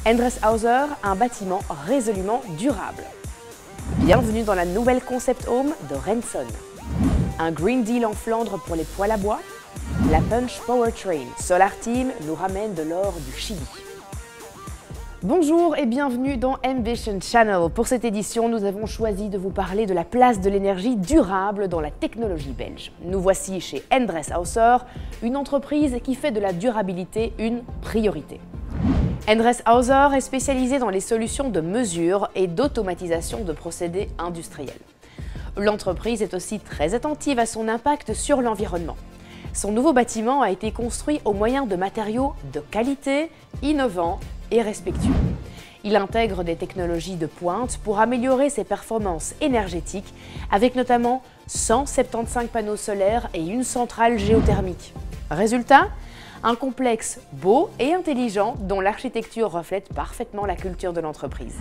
Endreshauser, un bâtiment résolument durable. Bienvenue dans la nouvelle concept home de Renson. Un Green Deal en Flandre pour les poêles à bois. La Punch Powertrain Solar Team nous ramène de l'or du Chili. Bonjour et bienvenue dans Ambition Channel. Pour cette édition, nous avons choisi de vous parler de la place de l'énergie durable dans la technologie belge. Nous voici chez Endreshauser, une entreprise qui fait de la durabilité une priorité. Endreshauser est spécialisée dans les solutions de mesure et d'automatisation de procédés industriels. L'entreprise est aussi très attentive à son impact sur l'environnement. Son nouveau bâtiment a été construit au moyen de matériaux de qualité, innovants et respectueux. Il intègre des technologies de pointe pour améliorer ses performances énergétiques, avec notamment 175 panneaux solaires et une centrale géothermique. Résultat, un complexe beau et intelligent dont l'architecture reflète parfaitement la culture de l'entreprise.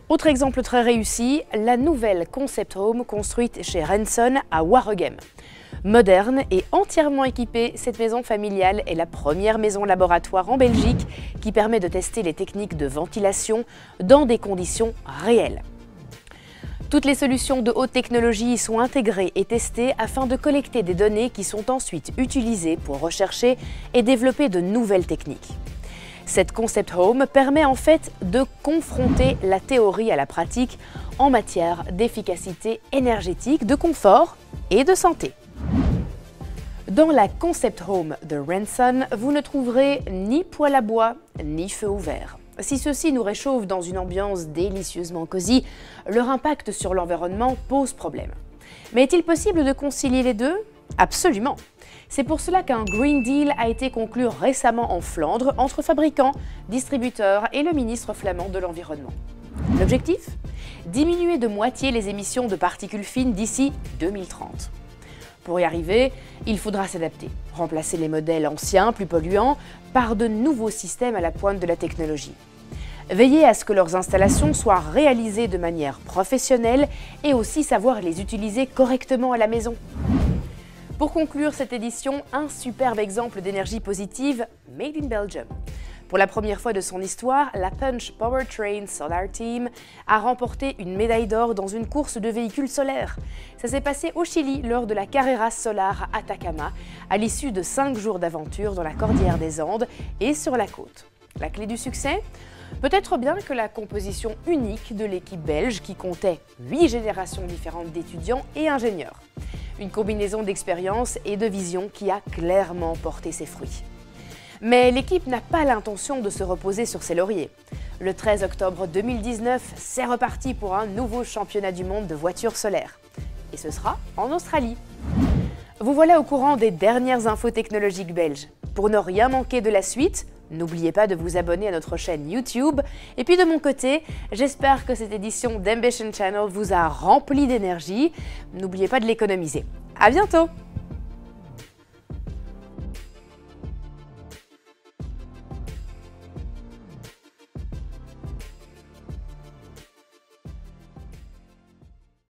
Autre exemple très réussi, la nouvelle concept home construite chez Renson à Waregem. Moderne et entièrement équipée, cette maison familiale est la première maison laboratoire en Belgique qui permet de tester les techniques de ventilation dans des conditions réelles. Toutes les solutions de haute technologie y sont intégrées et testées afin de collecter des données qui sont ensuite utilisées pour rechercher et développer de nouvelles techniques. Cette concept home permet en fait de confronter la théorie à la pratique en matière d'efficacité énergétique, de confort et de santé. Dans la concept home de Renson, vous ne trouverez ni poêle à bois, ni feu ouvert. Si ceux-ci nous réchauffent dans une ambiance délicieusement cosy, leur impact sur l'environnement pose problème. Mais est-il possible de concilier les deux? Absolument! C'est pour cela qu'un Green Deal a été conclu récemment en Flandre entre fabricants, distributeurs et le ministre flamand de l'Environnement. L'objectif? Diminuer de moitié les émissions de particules fines d'ici 2030. Pour y arriver, il faudra s'adapter, remplacer les modèles anciens, plus polluants, par de nouveaux systèmes à la pointe de la technologie. Veiller à ce que leurs installations soient réalisées de manière professionnelle et aussi savoir les utiliser correctement à la maison. Pour conclure cette édition, un superbe exemple d'énergie positive made in Belgium. Pour la première fois de son histoire, la Punch Powertrain Solar Team a remporté une médaille d'or dans une course de véhicules solaires. Ça s'est passé au Chili lors de la Carrera Solar Atacama, à l'issue de 5 jours d'aventure dans la cordillère des Andes et sur la côte. La clé du succès? Peut-être bien que la composition unique de l'équipe belge qui comptait 8 générations différentes d'étudiants et ingénieurs. Une combinaison d'expérience et de vision qui a clairement porté ses fruits. Mais l'équipe n'a pas l'intention de se reposer sur ses lauriers. Le 13 octobre 2019, c'est reparti pour un nouveau championnat du monde de voitures solaires. Et ce sera en Australie. Vous voilà au courant des dernières infos technologiques belges. Pour ne rien manquer de la suite, n'oubliez pas de vous abonner à notre chaîne YouTube. Et puis de mon côté, j'espère que cette édition d'Ambition Channel vous a rempli d'énergie. N'oubliez pas de l'économiser. À bientôt!